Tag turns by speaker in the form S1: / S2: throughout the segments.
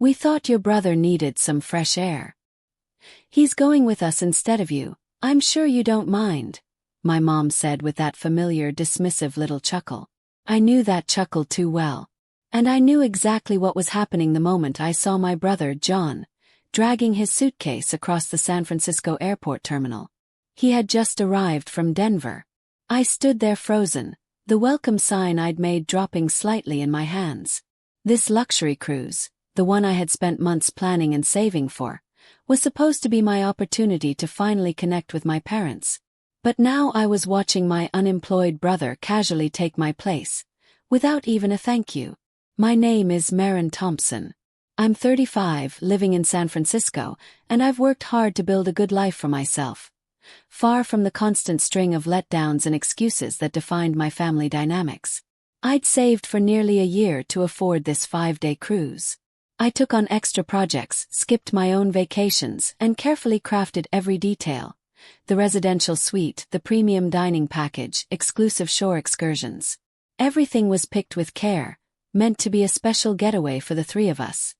S1: We thought your brother needed some fresh air. He's going with us instead of you. I'm sure you don't mind, my mom said with that familiar dismissive little chuckle. I knew that chuckle too well. And I knew exactly what was happening the moment I saw my brother, John, dragging his suitcase across the San Francisco airport terminal. He had just arrived from Denver. I stood there frozen, the welcome sign I'd made dropping slightly in my hands. This luxury cruise, the one I had spent months planning and saving for, was supposed to be my opportunity to finally connect with my parents. But now I was watching my unemployed brother casually take my place, without even a thank you. My name is Maren Thompson. I'm 35, living in San Francisco, and I've worked hard to build a good life for myself. Far from the constant string of letdowns and excuses that defined my family dynamics. I'd saved for nearly a year to afford this 5-day cruise. I took on extra projects, skipped my own vacations, and carefully crafted every detail. The residential suite, the premium dining package, exclusive shore excursions. Everything was picked with care, meant to be a special getaway for the three of us.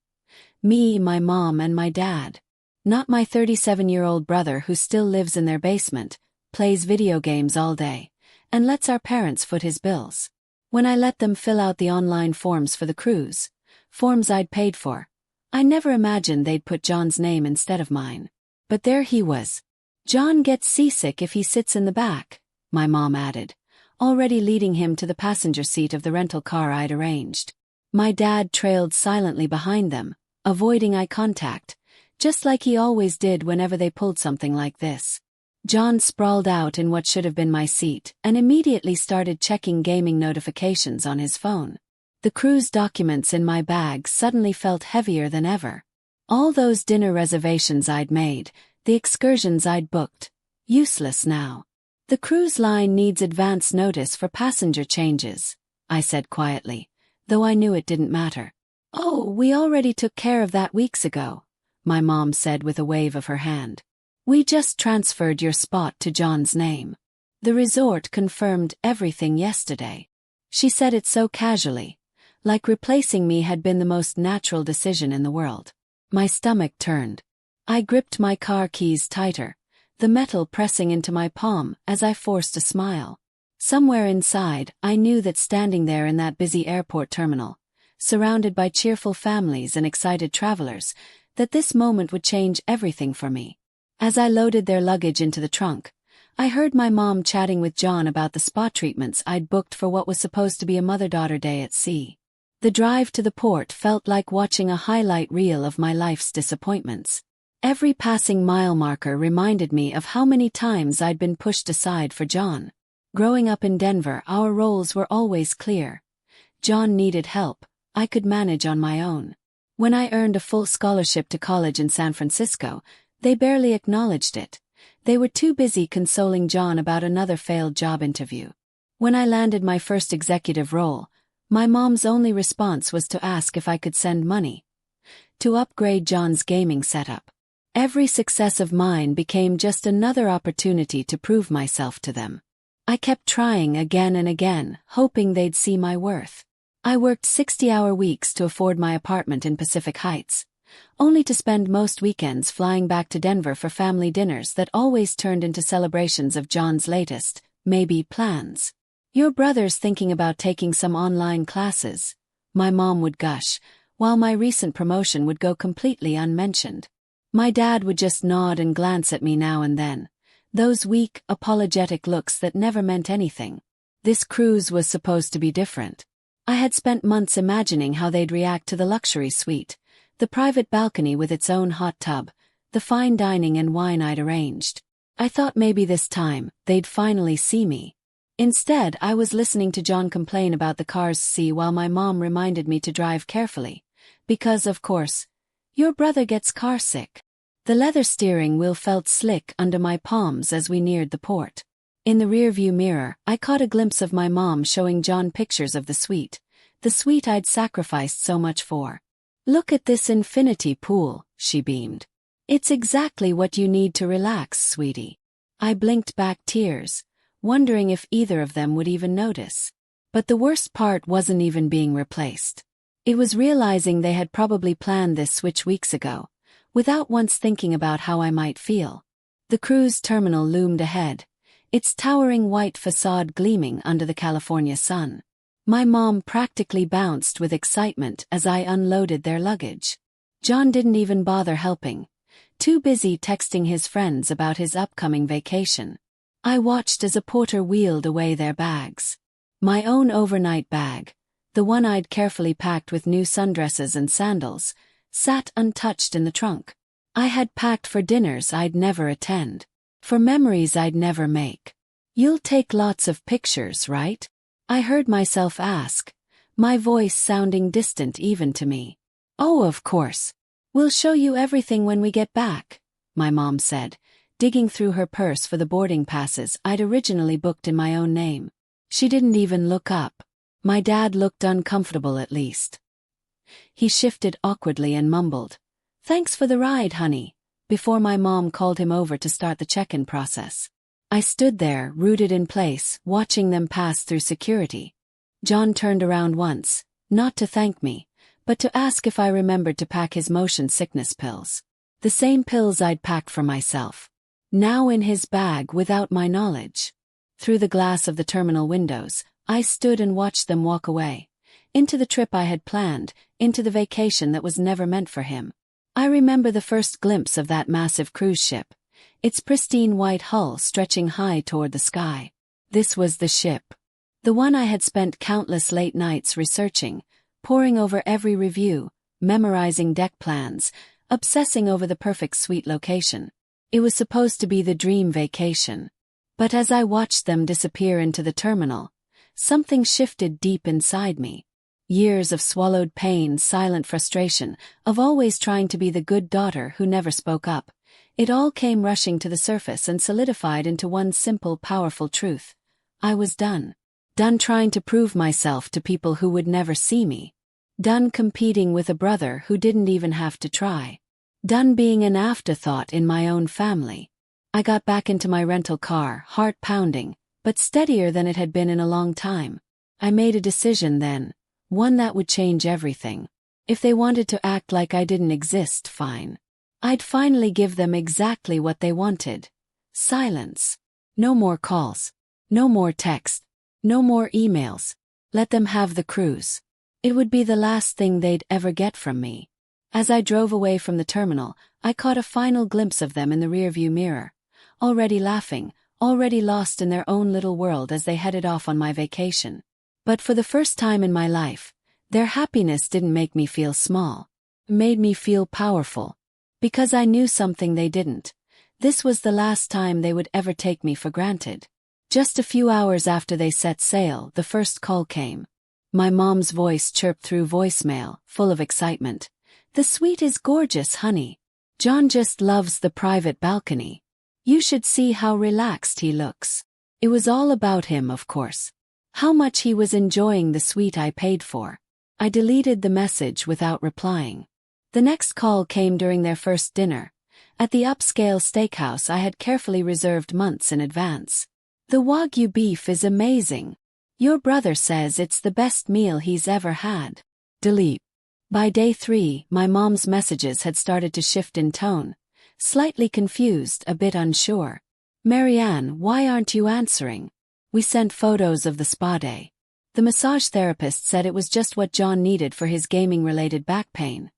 S1: Me, my mom, and my dad. Not my 37-year-old brother who still lives in their basement, plays video games all day, and lets our parents foot his bills. When I let them fill out the online forms for the cruise, forms I'd paid for, I never imagined they'd put John's name instead of mine. But there he was. John gets seasick if he sits in the back, my mom added, already leading him to the passenger seat of the rental car I'd arranged. My dad trailed silently behind them, avoiding eye contact, just like he always did whenever they pulled something like this. John sprawled out in what should have been my seat and immediately started checking gaming notifications on his phone. The cruise documents in my bag suddenly felt heavier than ever. All those dinner reservations I'd made, the excursions I'd booked, useless now. The cruise line needs advance notice for passenger changes, I said quietly, though I knew it didn't matter. Oh, we already took care of that weeks ago, my mom said with a wave of her hand. We just transferred your spot to John's name. The resort confirmed everything yesterday. She said it so casually, like replacing me had been the most natural decision in the world. My stomach turned. I gripped my car keys tighter, the metal pressing into my palm as I forced a smile. Somewhere inside, I knew that standing there in that busy airport terminal, surrounded by cheerful families and excited travelers, that this moment would change everything for me. As I loaded their luggage into the trunk, I heard my mom chatting with John about the spa treatments I'd booked for what was supposed to be a mother-daughter day at sea. The drive to the port felt like watching a highlight reel of my life's disappointments. Every passing mile marker reminded me of how many times I'd been pushed aside for John. Growing up in Denver, our roles were always clear. John needed help, I could manage on my own. When I earned a full scholarship to college in San Francisco, they barely acknowledged it. They were too busy consoling John about another failed job interview. When I landed my first executive role, my mom's only response was to ask if I could send money to upgrade John's gaming setup. Every success of mine became just another opportunity to prove myself to them. I kept trying again and again, hoping they'd see my worth. I worked 60-hour weeks to afford my apartment in Pacific Heights, only to spend most weekends flying back to Denver for family dinners that always turned into celebrations of John's latest, maybe, plans. Your brother's thinking about taking some online classes, my mom would gush, while my recent promotion would go completely unmentioned. My dad would just nod and glance at me now and then, those weak, apologetic looks that never meant anything. This cruise was supposed to be different. I had spent months imagining how they'd react to the luxury suite, the private balcony with its own hot tub, the fine dining and wine I'd arranged. I thought maybe this time, they'd finally see me. Instead, I was listening to John complain about the car's sea while my mom reminded me to drive carefully. Because, of course, your brother gets car sick. The leather steering wheel felt slick under my palms as we neared the port. In the rearview mirror, I caught a glimpse of my mom showing John pictures of the suite I'd sacrificed so much for. Look at this infinity pool, she beamed. It's exactly what you need to relax, sweetie. I blinked back tears, wondering if either of them would even notice. But the worst part wasn't even being replaced. It was realizing they had probably planned this switch weeks ago, without once thinking about how I might feel. The cruise terminal loomed ahead, its towering white facade gleaming under the California sun. My mom practically bounced with excitement as I unloaded their luggage. John didn't even bother helping, too busy texting his friends about his upcoming vacation. I watched as a porter wheeled away their bags. My own overnight bag, the one I'd carefully packed with new sundresses and sandals, sat untouched in the trunk. I had packed for dinners I'd never attend, for memories I'd never make. "You'll take lots of pictures, right?" I heard myself ask, my voice sounding distant even to me. "Oh, of course. We'll show you everything when we get back," my mom said, digging through her purse for the boarding passes I'd originally booked in my own name. She didn't even look up. My dad looked uncomfortable at least. He shifted awkwardly and mumbled, "Thanks for the ride, honey," before my mom called him over to start the check-in process. I stood there, rooted in place, watching them pass through security. John turned around once, not to thank me, but to ask if I remembered to pack his motion sickness pills. The same pills I'd packed for myself. Now in his bag without my knowledge. Through the glass of the terminal windows, I stood and watched them walk away. Into the trip I had planned, into the vacation that was never meant for him. I remember the first glimpse of that massive cruise ship, its pristine white hull stretching high toward the sky. This was the ship. The one I had spent countless late nights researching, poring over every review, memorizing deck plans, obsessing over the perfect suite location. It was supposed to be the dream vacation. But as I watched them disappear into the terminal, something shifted deep inside me. Years of swallowed pain, silent frustration, of always trying to be the good daughter who never spoke up. It all came rushing to the surface and solidified into one simple, powerful truth. I was done. Done trying to prove myself to people who would never see me. Done competing with a brother who didn't even have to try. Done being an afterthought in my own family. I got back into my rental car, heart pounding, but steadier than it had been in a long time. I made a decision then, one that would change everything. If they wanted to act like I didn't exist, fine. I'd finally give them exactly what they wanted. Silence. No more calls. No more text. No more emails. Let them have the cruise. It would be the last thing they'd ever get from me. As I drove away from the terminal, I caught a final glimpse of them in the rearview mirror. Already laughing, already lost in their own little world as they headed off on my vacation. But for the first time in my life, their happiness didn't make me feel small. It made me feel powerful. Because I knew something they didn't. This was the last time they would ever take me for granted. Just a few hours after they set sail, the first call came. My mom's voice chirped through voicemail, full of excitement. "The suite is gorgeous, honey. John just loves the private balcony. You should see how relaxed he looks." It was all about him, of course. How much he was enjoying the suite I paid for. I deleted the message without replying. The next call came during their first dinner, at the upscale steakhouse I had carefully reserved months in advance. "The Wagyu beef is amazing. Your brother says it's the best meal he's ever had." Delete. By day 3, my mom's messages had started to shift in tone. Slightly confused, a bit unsure. "Marianne, why aren't you answering? We sent photos of the spa day. The massage therapist said it was just what John needed for his gaming-related back pain."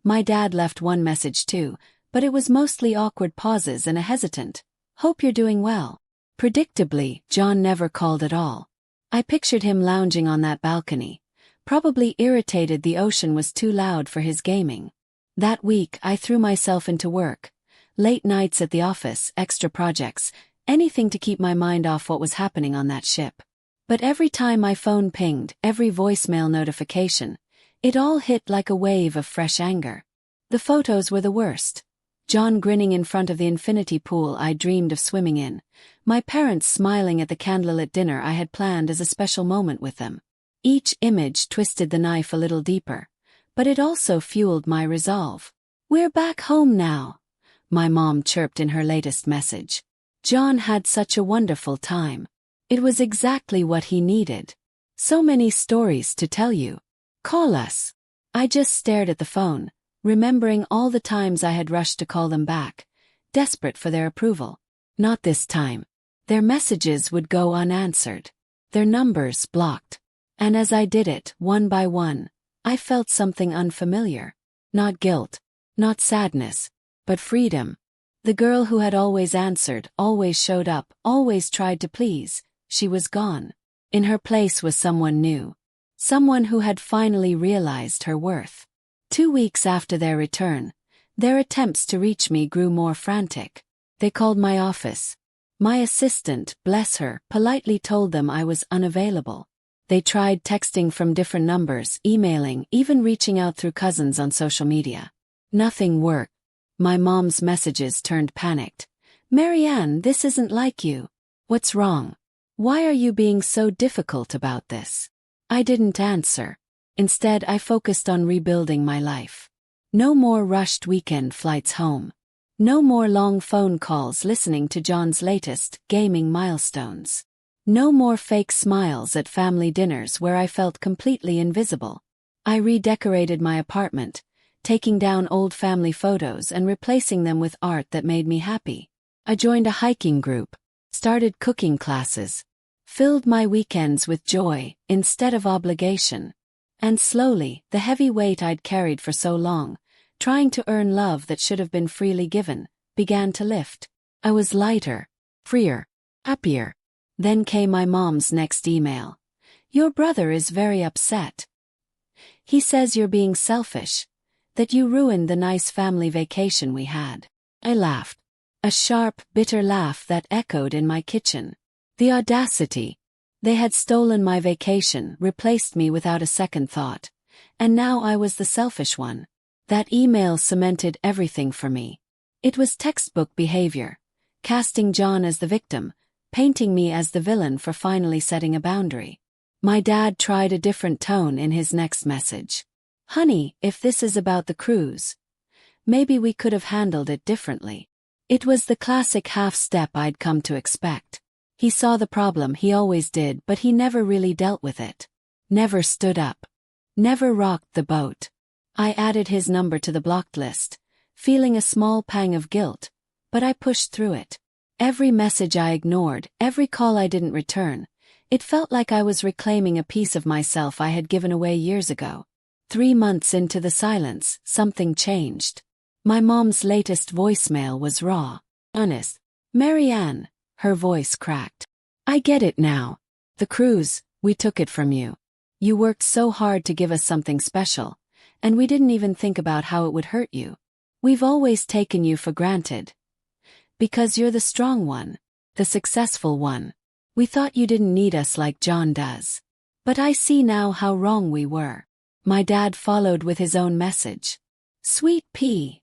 S1: My dad left one message too, but it was mostly awkward pauses and a hesitant, "Hope you're doing well." Predictably, John never called at all. I pictured him lounging on that balcony, probably irritated the ocean was too loud for his gaming. That week, I threw myself into work. Late nights at the office, extra projects, anything to keep my mind off what was happening on that ship. But every time my phone pinged, every voicemail notification, it all hit like a wave of fresh anger. The photos were the worst. John grinning in front of the infinity pool I dreamed of swimming in. My parents smiling at the candlelit dinner I had planned as a special moment with them. Each image twisted the knife a little deeper, but it also fueled my resolve. "We're back home now," my mom chirped in her latest message. John had such a wonderful time. It was exactly what he needed. So many stories to tell you. Call us. I just stared at the phone, remembering all the times I had rushed to call them back, desperate for their approval. Not this time. Their messages would go unanswered. Their numbers blocked. And as I did it, one by one, I felt something unfamiliar. Not guilt, not sadness, but freedom. The girl who had always answered, always showed up, always tried to please, she was gone. In her place was someone new. Someone who had finally realized her worth. 2 weeks after their return, their attempts to reach me grew more frantic. They called my office. My assistant, bless her, politely told them I was unavailable. They tried texting from different numbers, emailing, even reaching out through cousins on social media. Nothing worked. My mom's messages turned panicked. "Marianne, this isn't like you. What's wrong? Why are you being so difficult about this?" I didn't answer. Instead, I focused on rebuilding my life. No more rushed weekend flights home. No more long phone calls listening to John's latest gaming milestones. No more fake smiles at family dinners where I felt completely invisible. I redecorated my apartment, taking down old family photos and replacing them with art that made me happy. I joined a hiking group, started cooking classes, filled my weekends with joy instead of obligation. And slowly, the heavy weight I'd carried for so long, trying to earn love that should have been freely given, began to lift. I was lighter, freer, happier. Then came my mom's next email. "Your brother is very upset. He says you're being selfish, that you ruined the nice family vacation we had." I laughed. A sharp, bitter laugh that echoed in my kitchen. The audacity. They had stolen my vacation, replaced me without a second thought. And now I was the selfish one. That email cemented everything for me. It was textbook behavior. Casting John as the victim, painting me as the villain for finally setting a boundary. My dad tried a different tone in his next message. "Honey, if this is about the cruise, maybe we could have handled it differently." It was the classic half-step I'd come to expect. He saw the problem, he always did, but he never really dealt with it. Never stood up. Never rocked the boat. I added his number to the blocked list, feeling a small pang of guilt, but I pushed through it. Every message I ignored, every call I didn't return, it felt like I was reclaiming a piece of myself I had given away years ago. 3 months into the silence, something changed. My mom's latest voicemail was raw, honest. "Marianne," her voice cracked. "I get it now. The cruise, we took it from you. You worked so hard to give us something special, and we didn't even think about how it would hurt you. We've always taken you for granted. Because you're the strong one, the successful one. We thought you didn't need us like John does. But I see now how wrong we were." My dad followed with his own message. "Sweet pea."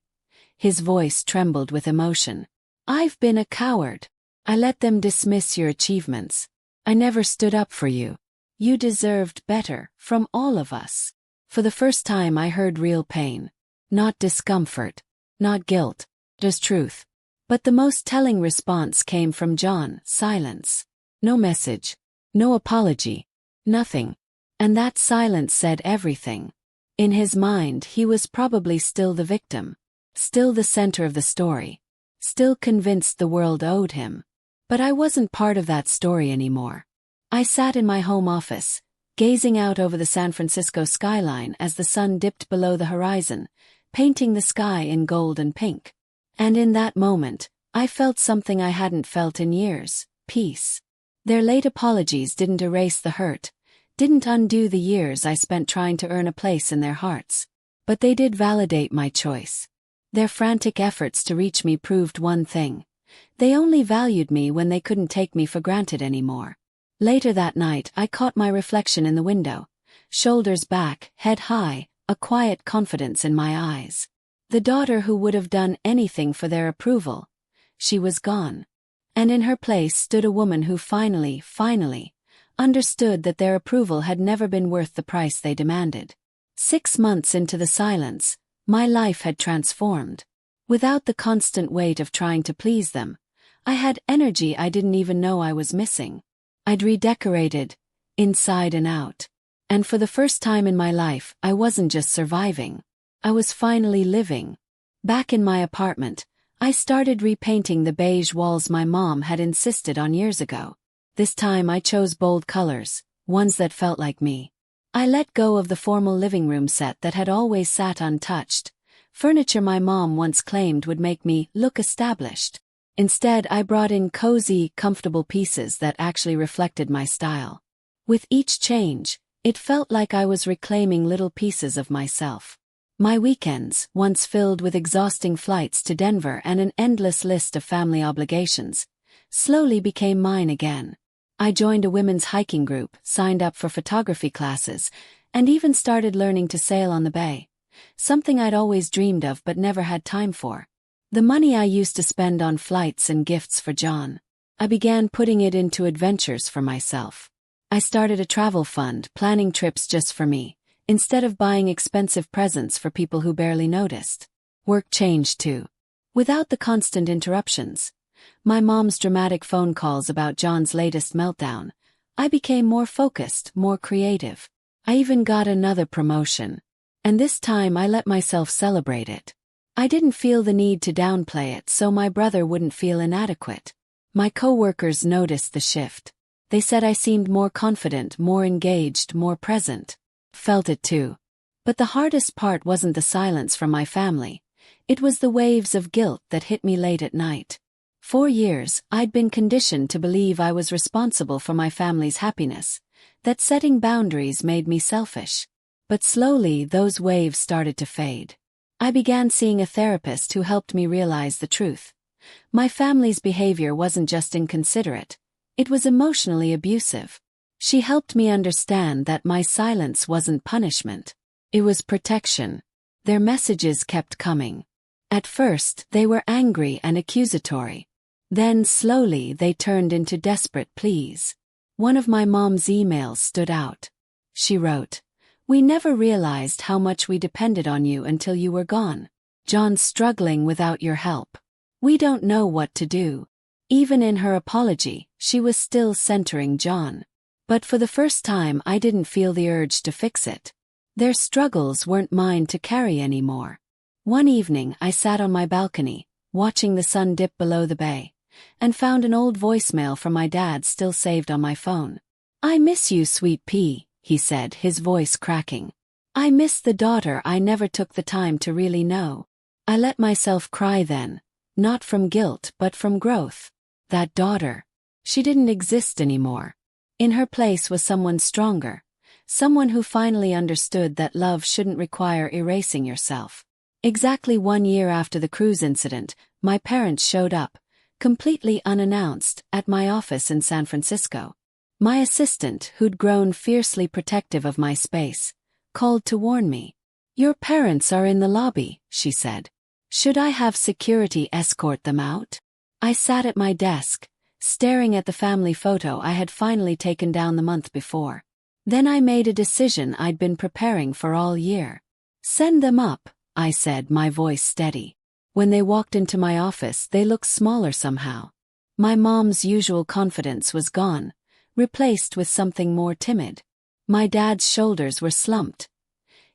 S1: His voice trembled with emotion. "I've been a coward. I let them dismiss your achievements. I never stood up for you. You deserved better, from all of us." For the first time I heard real pain. Not discomfort. Not guilt. Just truth. But the most telling response came from John: silence. No message. No apology. Nothing. And that silence said everything. In his mind, he was probably still the victim. Still the center of the story. Still convinced the world owed him. But I wasn't part of that story anymore. I sat in my home office, gazing out over the San Francisco skyline as the sun dipped below the horizon, painting the sky in gold and pink. And in that moment, I felt something I hadn't felt in years: peace. Their late apologies didn't erase the hurt, didn't undo the years I spent trying to earn a place in their hearts. But they did validate my choice. Their frantic efforts to reach me proved one thing: they only valued me when they couldn't take me for granted anymore. Later that night, I caught my reflection in the window, shoulders back, head high, a quiet confidence in my eyes. The daughter who would have done anything for their approval. She was gone. And in her place stood a woman who finally, understood that their approval had never been worth the price they demanded. 6 months into the silence, my life had transformed. Without the constant weight of trying to please them, I had energy I didn't even know I was missing. I'd redecorated, inside and out. And for the first time in my life, I wasn't just surviving. I was finally living. Back in my apartment, I started repainting the beige walls my mom had insisted on years ago. This time I chose bold colors, ones that felt like me. I let go of the formal living room set that had always sat untouched, furniture my mom once claimed would make me look established. Instead, I brought in cozy, comfortable pieces that actually reflected my style. With each change, it felt like I was reclaiming little pieces of myself. My weekends, once filled with exhausting flights to Denver and an endless list of family obligations, slowly became mine again. I joined a women's hiking group, signed up for photography classes, and even started learning to sail on the bay, something I'd always dreamed of but never had time for. The money I used to spend on flights and gifts for John, I began putting it into adventures for myself. I started a travel fund, planning trips just for me, instead of buying expensive presents for people who barely noticed. Work changed too. Without the constant interruptions, my mom's dramatic phone calls about John's latest meltdown, I became more focused, more creative. I even got another promotion. And this time I let myself celebrate it. I didn't feel the need to downplay it so my brother wouldn't feel inadequate. My coworkers noticed the shift. They said I seemed more confident, more engaged, more present. Felt it too. But the hardest part wasn't the silence from my family. It was the waves of guilt that hit me late at night. For years, I'd been conditioned to believe I was responsible for my family's happiness, that setting boundaries made me selfish. But slowly, those waves started to fade. I began seeing a therapist who helped me realize the truth. My family's behavior wasn't just inconsiderate, it was emotionally abusive. She helped me understand that my silence wasn't punishment. It was protection. Their messages kept coming. At first, they were angry and accusatory. Then, slowly, they turned into desperate pleas. One of my mom's emails stood out. She wrote, "We never realized how much we depended on you until you were gone. John's struggling without your help. We don't know what to do." Even in her apology, she was still centering John. But for the first time I didn't feel the urge to fix it. Their struggles weren't mine to carry anymore. One evening I sat on my balcony, watching the sun dip below the bay, and found an old voicemail from my dad still saved on my phone. "I miss you, sweet pea," he said, his voice cracking. "I miss the daughter I never took the time to really know." I let myself cry then, not from guilt but from growth. That daughter. She didn't exist anymore. In her place was someone stronger, someone who finally understood that love shouldn't require erasing yourself. Exactly 1 year after the cruise incident, my parents showed up, completely unannounced, at my office in San Francisco. My assistant, who'd grown fiercely protective of my space, called to warn me. "Your parents are in the lobby," she said. "Should I have security escort them out?" I sat at my desk, staring at the family photo I had finally taken down the month before. Then I made a decision I'd been preparing for all year. "Send them up," I said, my voice steady. When they walked into my office, they looked smaller somehow. My mom's usual confidence was gone, replaced with something more timid. My dad's shoulders were slumped,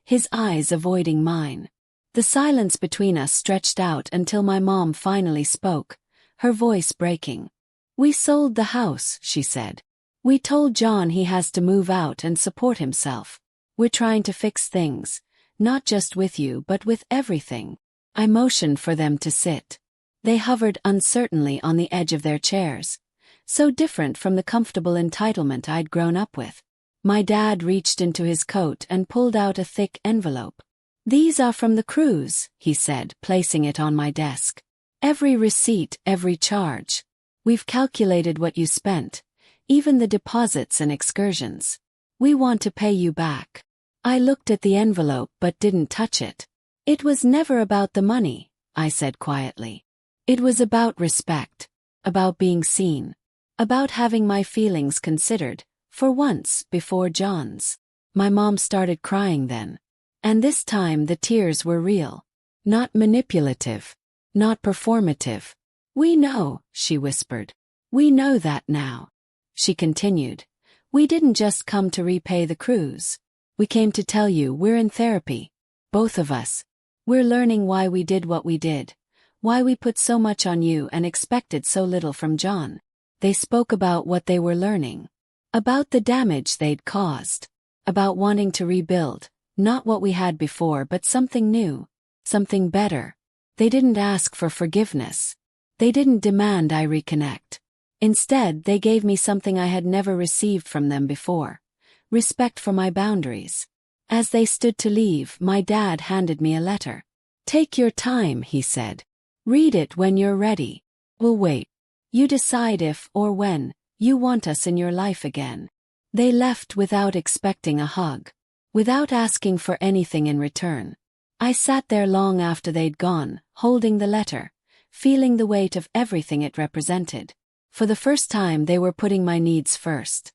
S1: his eyes avoiding mine. The silence between us stretched out until my mom finally spoke, her voice breaking. "We sold the house," she said. "We told John he has to move out and support himself. We're trying to fix things, not just with you but with everything." I motioned for them to sit. They hovered uncertainly on the edge of their chairs, so different from the comfortable entitlement I'd grown up with. My dad reached into his coat and pulled out a thick envelope. "These are from the cruise," he said, placing it on my desk. "Every receipt, every charge. We've calculated what you spent, even the deposits and excursions. We want to pay you back." I looked at the envelope but didn't touch it. "It was never about the money," I said quietly. "It was about respect, about being seen, about having my feelings considered, for once, before John's." My mom started crying then. And this time the tears were real. Not manipulative. Not performative. "We know," she whispered. "We know that now." She continued. "We didn't just come to repay the cruise. We came to tell you we're in therapy. Both of us. We're learning why we did what we did. Why we put so much on you and expected so little from John. They spoke about what they were learning. About the damage they'd caused. About wanting to rebuild, not what we had before but something new. Something better. They didn't ask for forgiveness. They didn't demand I reconnect. Instead, they gave me something I had never received from them before. Respect for my boundaries. As they stood to leave, my dad handed me a letter. "Take your time," he said. "Read it when you're ready. We'll wait. You decide if, or when, you want us in your life again." They left without expecting a hug. Without asking for anything in return. I sat there long after they'd gone, holding the letter, feeling the weight of everything it represented. For the first time they were putting my needs first.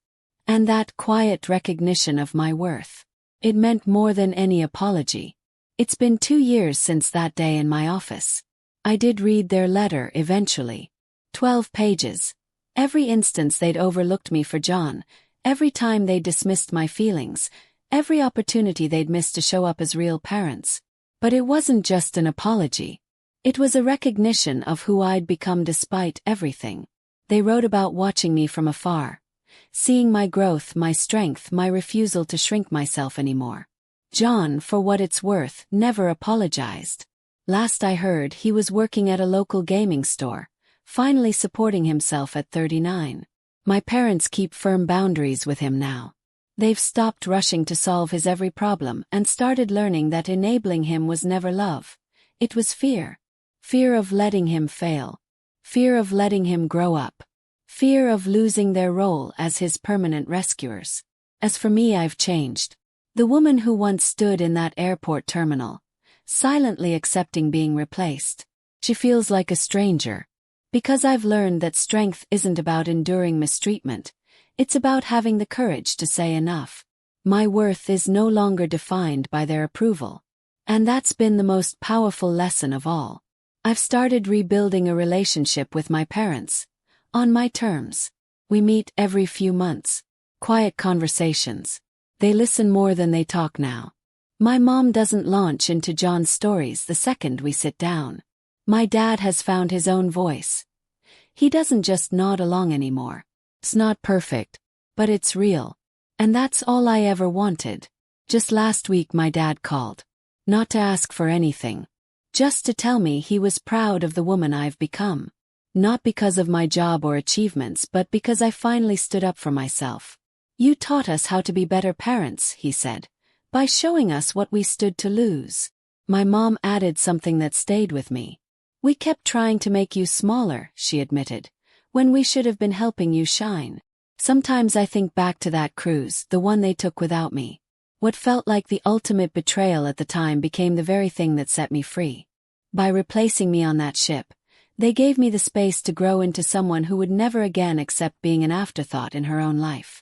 S1: And that quiet recognition of my worth. It meant more than any apology. It's been 2 years since that day in my office. I did read their letter eventually. 12 pages. Every instance they'd overlooked me for John, every time they dismissed my feelings, every opportunity they'd missed to show up as real parents. But it wasn't just an apology. It was a recognition of who I'd become despite everything. They wrote about watching me from afar. Seeing my growth, my strength, my refusal to shrink myself anymore. John, for what it's worth, never apologized. Last I heard, he was working at a local gaming store, finally supporting himself at 39. My parents keep firm boundaries with him now. They've stopped rushing to solve his every problem and started learning that enabling him was never love. It was fear. Fear of letting him fail. Fear of letting him grow up. Fear of losing their role as his permanent rescuers. As for me, I've changed. The woman who once stood in that airport terminal, silently accepting being replaced. She feels like a stranger. Because I've learned that strength isn't about enduring mistreatment. It's about having the courage to say enough. My worth is no longer defined by their approval. And that's been the most powerful lesson of all. I've started rebuilding a relationship with my parents. On my terms. We meet every few months. Quiet conversations. They listen more than they talk now. My mom doesn't launch into John's stories the second we sit down. My dad has found his own voice. He doesn't just nod along anymore. It's not perfect, but it's real. And that's all I ever wanted. Just last week my dad called. Not to ask for anything. Just to tell me he was proud of the woman I've become. Not because of my job or achievements, but because I finally stood up for myself. "You taught us how to be better parents," he said, "by showing us what we stood to lose." My mom added something that stayed with me. "We kept trying to make you smaller," she admitted, "when we should have been helping you shine." Sometimes I think back to that cruise, the one they took without me. What felt like the ultimate betrayal at the time became the very thing that set me free. By replacing me on that ship, they gave me the space to grow into someone who would never again accept being an afterthought in her own life.